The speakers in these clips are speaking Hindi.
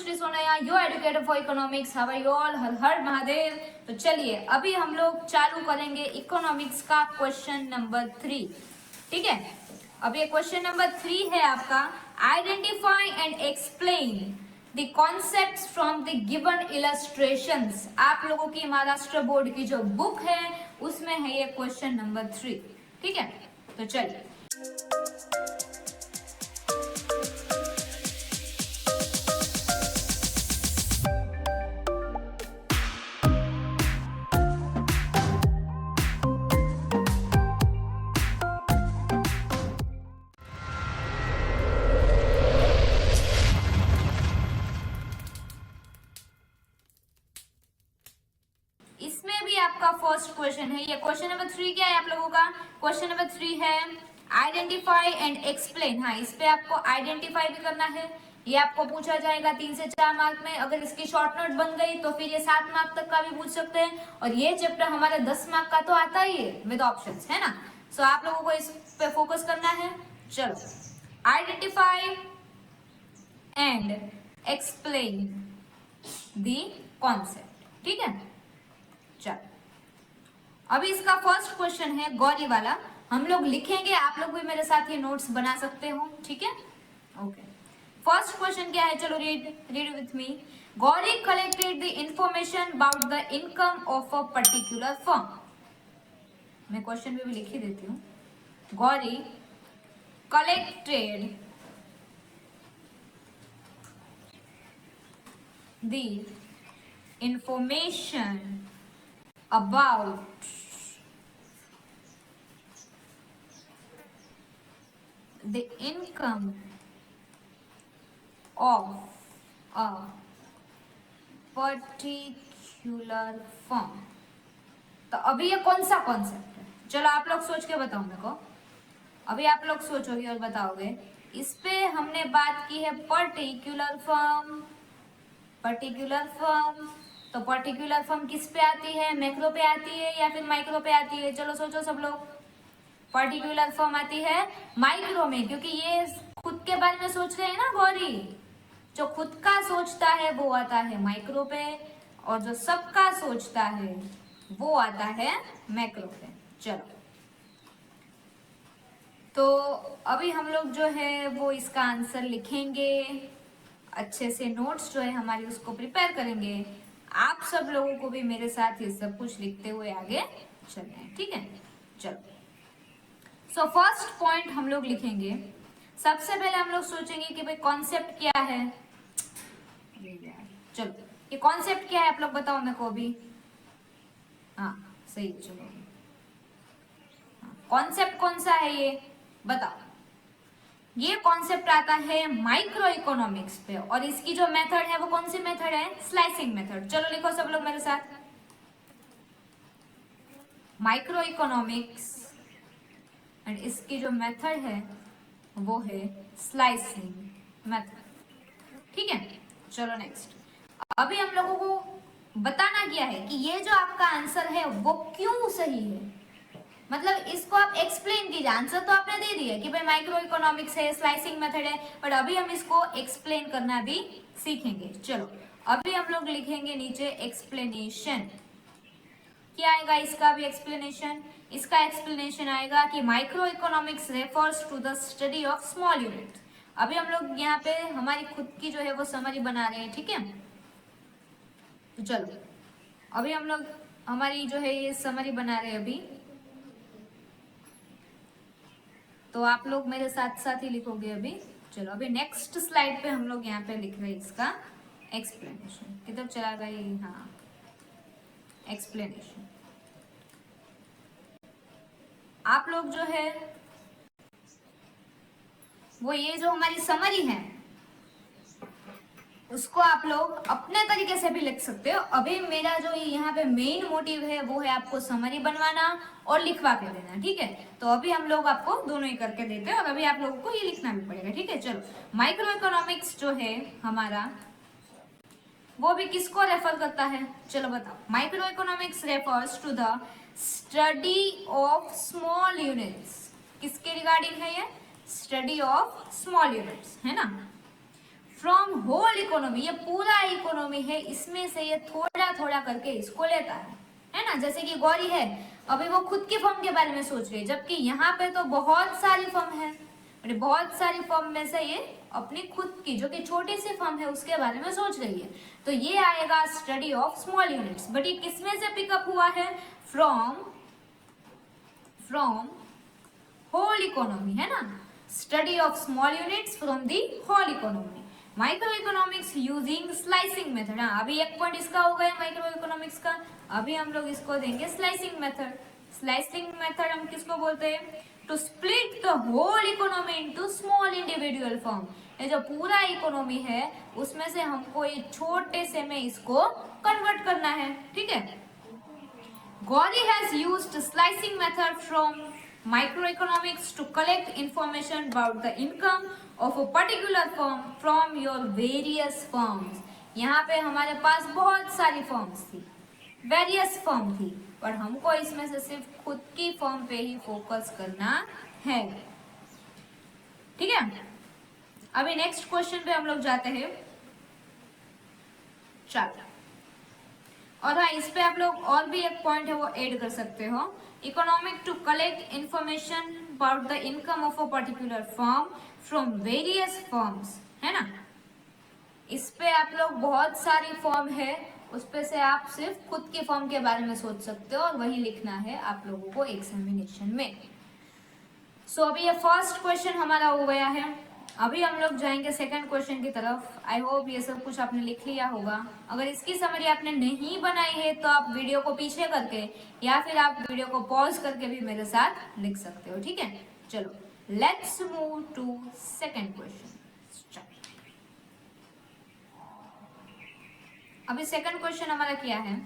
Shri Sonya, your educator for economics. How are you all? हर हर महादेव। तो चलिए अभी हम लोग चालू करेंगे इकोनॉमिक्स का क्वेश्चन नंबर 3। ठीक है, अब ये क्वेश्चन नंबर 3 है आपका, identify and explain the concepts from the given illustrations. आप लोगों की महाराष्ट्र बोर्ड की जो बुक है उसमें है ये क्वेश्चन नंबर 3। ठीक है, तो चलिए इसमें भी आपका फर्स्ट क्वेश्चन है। ये क्वेश्चन नंबर 3 क्या है आप लोगों का? क्वेश्चन नंबर 3 है आइडेंटिफाई एंड एक्सप्लेन। हाँ, इस पे आपको आइडेंटिफाई भी करना है। ये आपको पूछा जाएगा 3 से 4 मार्क में। अगर इसकी शॉर्ट नोट बन गई तो फिर ये 7 मार्क तक का भी पूछ सकते हैं। और ये चैप्टर हमारा 10 मार्क का तो आता ही है विद ऑप्शंस, है ना। सो आप लोगों को इस पे फोकस करना है। चलो, identify and explain the concept. ठीक है, चलो अभी इसका फर्स्ट क्वेश्चन है गौरी वाला। हम लोग लिखेंगे, आप लोग भी मेरे साथ ये नोट्स बना सकते हो। ठीक है, ओके। फर्स्ट क्वेश्चन क्या है? चलो read with me. Gauri collected the information about the income of a particular firm. मैं क्वेश्चन में भी लिख ही देती हूँ। Gauri collected the information about the income of a particular firm। तो अभी ये कौन सा कॉन्सेप्ट है? चलो आप लोग सोच के बताओ मेरे को। अभी आप लोग सोचोगे और बताओगे। इस पे हमने बात की है पर्टिकुलर फर्म। पर्टिकुलर फर्म, तो पर्टिकुलर फर्म किस पे आती है? मैक्रो पे आती है या फिर माइक्रो पे आती है? चलो सोचो सब लोग। पर्टिकुलर फर्म आती है माइक्रो में, क्योंकि ये खुद के बारे में सोच रहे हैं ना गौरी। जो खुद का सोचता है वो आता है माइक्रो पे, और जो सबका सोचता है वो आता है मैक्रो पे। चलो, तो अभी हम लोग जो है वो इसका आंसर लिखेंगे, अच्छे से नोट्स जो है हमारी उसको प्रिपेयर करेंगे। आप सब लोगों को भी मेरे साथ ये सब कुछ लिखते हुए आगे चलना है। ठीक है, चलो। सो फर्स्ट पॉइंट हम लोग लिखेंगे। सबसे पहले हम लोग सोचेंगे कि भाई कॉन्सेप्ट क्या है। चलो, ये कॉन्सेप्ट क्या है आप लोग बताओ मेरे को अभी। हाँ सही, चलो कॉन्सेप्ट कौन सा है ये बताओ। ये कॉन्सेप्ट आता है माइक्रो इकोनॉमिक्स पे, और इसकी जो मेथड है वो कौन सी मेथड है? Slicing method. चलो लिखो सब लोग मेरे साथ, माइक्रो इकोनॉमिक्स, एंड इसकी जो मेथड है वो है स्लाइसिंग मेथड। ठीक है, चलो नेक्स्ट। अभी हम लोगों को बताना क्या है कि ये जो आपका आंसर है वो क्यों सही है। मतलब इसको आप एक्सप्लेन कीजिए। आंसर तो आपने दे दिया कि भाई माइक्रो इकोनॉमिक्स है, स्लाइसिंग मेथड है, बट अभी हम इसको एक्सप्लेन करना भी सीखेंगे। चलो अभी हम लोग लिखेंगे नीचे एक्सप्लेनेशन। क्या आएगा इसका भी एक्सप्लेनेशन? इसका एक्सप्लेनेशन आएगा कि micro economics refers to the study of small unit. अभी हम लोग यहाँ पे हमारी खुद की जो है वो समरी बना रहे हैं। ठीक है, तो चलो अभी हम लोग हमारी जो है ये समरी बना रहे हैं अभी। तो आप लोग मेरे साथ साथ ही लिखोगे अभी। चलो अभी नेक्स्ट स्लाइड पे हम लोग यहाँ पे लिख रहे हैं इसका एक्सप्लेनेशन। किधर चला गया ये? हाँ, एक्सप्लेनेशन। आप लोग जो है वो ये जो हमारी समरी है उसको आप लोग अपने तरीके से भी लिख सकते हो। अभी मेरा जो यहाँ पे मेन मोटिव है वो है आपको समरी बनवाना और लिखवा के देना। ठीक है, तो अभी हम लोग आपको दोनों ही करके देते हैं, और अभी आप लोगों को ये लिखना भी पड़ेगा। ठीक है, चलो माइक्रो इकोनॉमिक्स जो है हमारा वो भी किसको रेफर करता है? चलो बताओ। Micro economics refers to the study of small units. किसके रिगार्डिंग है ये? स्टडी ऑफ स्मॉल यूनिट्स, है ना। फ्रॉम होल इकोनॉमी, ये पूरा इकोनॉमी है, इसमें से ये थोड़ा थोड़ा करके इसको लेता है ना। जैसे कि गौरी है, अभी वो खुद की फर्म के बारे में सोच रही है, जबकि यहाँ पे तो बहुत सारी फर्म है, बहुत सारी फर्म में से ये अपनी खुद की जो कि छोटी सी फर्म है उसके बारे में सोच रही है। तो ये आएगा study of small units. But ये किसमें से पिकअप हुआ है? फ्रॉम होल इकोनॉमी, है ना। Study of small units from the whole economy. Micro economics using slicing method. हाँ, अभी एक पॉइंट इसका हो गया माइक्रो इकोनॉमिक्स का, अभी हम लोग इसको देंगे स्लाइसिंग मेथड। स्लाइसिंग मेथड हम किसको बोलते हैं? To split the whole economy into small individual firm. ये जो पूरा इकोनॉमी है उसमें से हमको ये छोटे से में इसको कन्वर्ट करना है, ठीक है। Gauri has used slicing method from microeconomics to collect information about the income of a particular firm from your various firms। यहाँ पे हमारे पास बहुत सारी फर्म्स थी, वेरियस फर्म थी, पर हमको इसमें से सिर्फ खुद की फर्म पे ही फोकस करना है, ठीक है। अभी नेक्स्ट क्वेश्चन पे हम लोग जाते हैं। चलो, और हाँ, इस पे आप लोग और भी एक पॉइंट है वो ऐड कर सकते हो। Economic to collect information about the income of a particular firm from various firms, है ना। इस पे आप लोग बहुत सारी फर्म है, उस पे से आप सिर्फ खुद की फर्म के बारे में सोच सकते हो और वही लिखना है आप लोगों को एग्जामिनेशन में। सो अभी ये फर्स्ट क्वेश्चन हमारा हो गया है। अभी हम लोग जाएंगे सेकंड क्वेश्चन की तरफ। आई होप ये सब कुछ आपने लिख लिया होगा। अगर इसकी समरी आपने नहीं बनाई है तो आप वीडियो को पीछे करके या फिर आप वीडियो को पॉज करके भी मेरे साथ लिख सकते हो, ठीक है। चलो, let's move to second question. अभी सेकंड क्वेश्चन हमारा क्या है?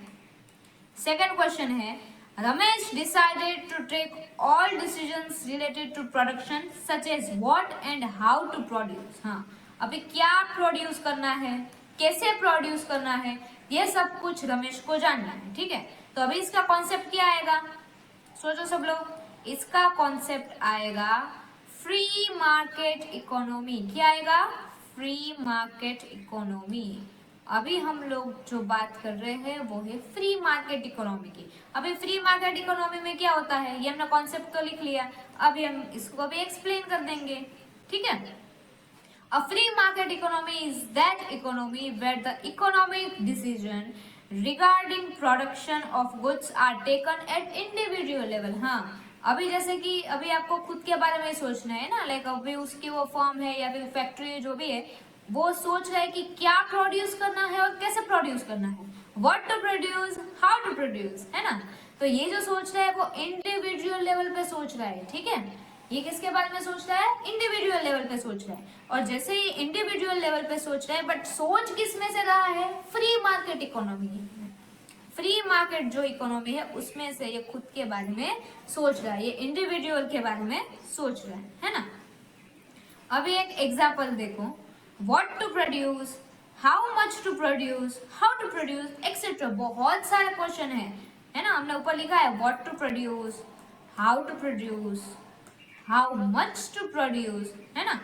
सेकंड क्वेश्चन है, Ramesh decided to take all decisions related to production such as what and how to produce। हाँ, अभी क्या प्रोड्यूस करना है, कैसे प्रोड्यूस करना है, ये सब कुछ रमेश को जानना है, ठीक है। तो अभी इसका कॉन्सेप्ट क्या आएगा? सोचो सब लोग, इसका कॉन्सेप्ट आएगा फ्री मार्केट इकोनॉमी। क्या आएगा? Free market economy. अभी हम लोग जो बात कर रहे हैं वो है फ्री मार्केट इकोनॉमी की। अभी फ्री मार्केट इकोनॉमी में क्या होता है ये हमने कॉन्सेप्ट तो लिख लिया, अभी हम इसको भी एक्सप्लेन कर देंगे, ठीक है। A free market economy is that economy where the economic decision regarding production of goods are taken at individual level. हाँ, अभी जैसे कि अभी आपको खुद के बारे में सोचना है ना, लाइक अभी उसकी वो फर्म है या फिर फैक्ट्री जो भी है वो सोच रहा है कि क्या प्रोड्यूस करना है और कैसे प्रोड्यूस करना है, what to produce, how to produce, है ना। तो ये जो सोच रहा है वो इंडिविजुअल लेवल पे सोच रहा है, ठीक है। ये किसके बारे में सोच रहा है? इंडिविजुअल लेवल पे सोच रहा है। और जैसे ये इंडिविजुअल लेवल पे सोच रहा है, बट सोच किस में से रहा है? Free market economy. Free market जो इकोनॉमी है उसमें से ये खुद के बारे में सोच रहा है, ये इंडिविजुअल के बारे में सोच रहा है ना। अभी एक एग्जाम्पल देखो, what to produce, how much to produce, how to produce, etc. बहुत सारे क्वेश्चन है ना। हमने ऊपर लिखा है what to produce, how to produce, how much to produce, है ना।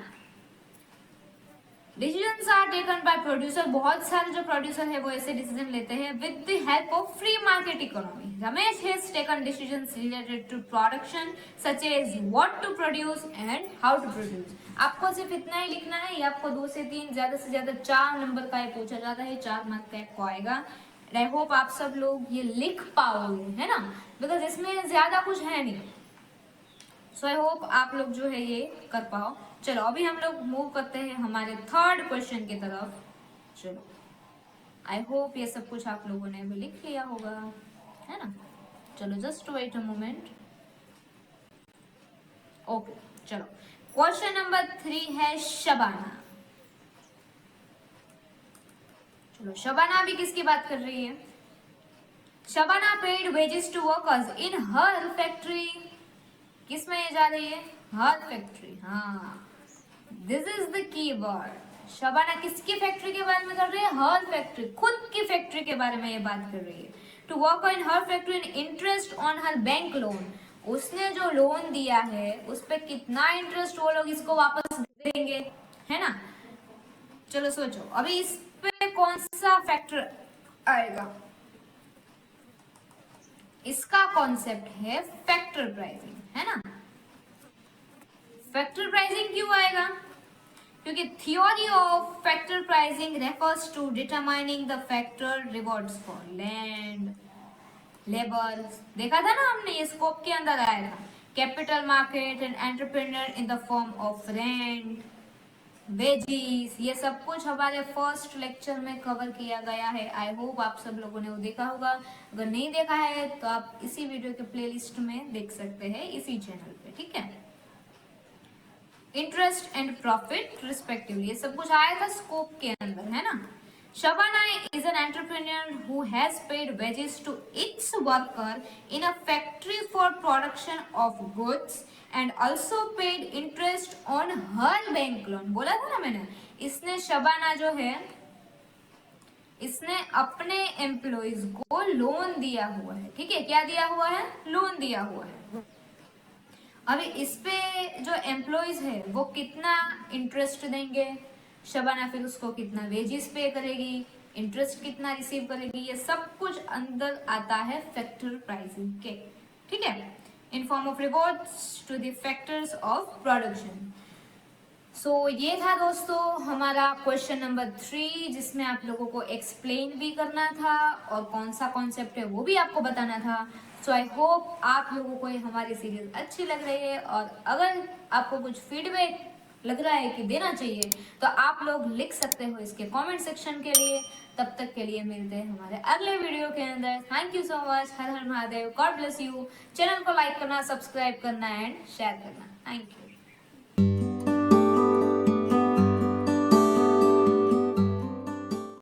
Decisions are taken by producer, बहुत सारे जो प्रोड्यूसर है वो ऐसे डिसीजन लेते हैं with the help of free market economy. Ramesh has taken decisions related to production such as what to produce and how to produce. आपको सिर्फ इतना ही लिखना है, ये आपको 2 से 3 ज्यादा से ज्यादा 4 नंबर का ये पूछा जाता है, 4 मार्क का आपको आएगा। आई होप आप सब लोग ये लिख पाओगे, है ना, बिकॉज इसमें ज्यादा कुछ है नहीं। सो आई होप आप लोग जो है ये कर पाओ। चलो अभी हम लोग मूव करते हैं हमारे थर्ड क्वेश्चन की तरफ। चलो, आई होप ये सब कुछ आप लोगों ने भी लिख लिया होगा, है ना। चलो just wait a moment. Okay, चलो क्वेश्चन नंबर 3 है शबाना। चलो, शबाना भी किसकी बात कर रही है? Shabana paid wages to workers in her factory. किस में जा रही है? Her factory. हाँ, this is the key word. Shabana किसकी फैक्ट्री के बारे में कर रही है? हर फैक्ट्री, खुद की फैक्ट्री के बारे में ये बात कर रही है। To work in her factory in interest on her bank loan. उसने जो लोन दिया है उस पर कितना इंटरेस्ट वो लोग इसको वापस देंगे, है ना। चलो सोचो अभी इस पे कौन सा फैक्टर आएगा। इसका कॉन्सेप्ट है फैक्टर प्राइसिंग, है ना। फैक्टर प्राइसिंग क्यों आएगा? क्योंकि theory of factor pricing refers to determining the factor rewards for land labour. देखा था ना हमने, ये स्कोप के अंदर आएगा। Capital market and entrepreneur in the form of rent wages, ये सब कुछ हमारे फर्स्ट लेक्चर में कवर किया गया है। आई होप आप सब लोगों ने वो देखा होगा। अगर नहीं देखा है तो आप इसी वीडियो के प्लेलिस्ट में देख सकते हैं, इसी चैनल पे, ठीक है। इंटरेस्ट एंड प्रॉफिट रिस्पेक्टिवली, ये सब कुछ आया था स्कोप के अंदर, है ना। Shabana is an entrepreneur who has paid wages to its worker in a factory for production of goods and also paid interest on her bank loan। बोला था ना मैंने, इसने शबाना जो है, इसने अपने एम्प्लॉइज को लोन दिया हुआ है, ठीक है। क्या दिया हुआ है? लोन दिया हुआ है। अभी इस पे जो एम्प्लॉइज है वो कितना इंटरेस्ट देंगे, शबाना फिर उसको कितना वेजेस पे करेगी, इंटरेस्ट कितना रिसीव करेगी, ये सब कुछ अंदर आता है फैक्टर प्राइसिंग के, ठीक है, in form of rewards to the factors of production. So ये था दोस्तों हमारा क्वेश्चन नंबर 3, जिसमें आप लोगों को एक्सप्लेन भी करना था और कौन सा कॉन्सेप्ट है वो भी आपको बताना था। सो आई होप आप लोगों को ये हमारी सीरीज अच्छी लग रही है, और अगर आपको कुछ फीडबैक लग रहा है कि देना चाहिए तो आप लोग लिख सकते हो इसके कमेंट सेक्शन के लिए। तब तक के लिए मिलते हैं हमारे अगले वीडियो के अंदर। Thank you so much. हर हर Mahadev. God bless you. Channel को लाइक करना, सब्सक्राइब करना एंड शेयर करना। Thank you.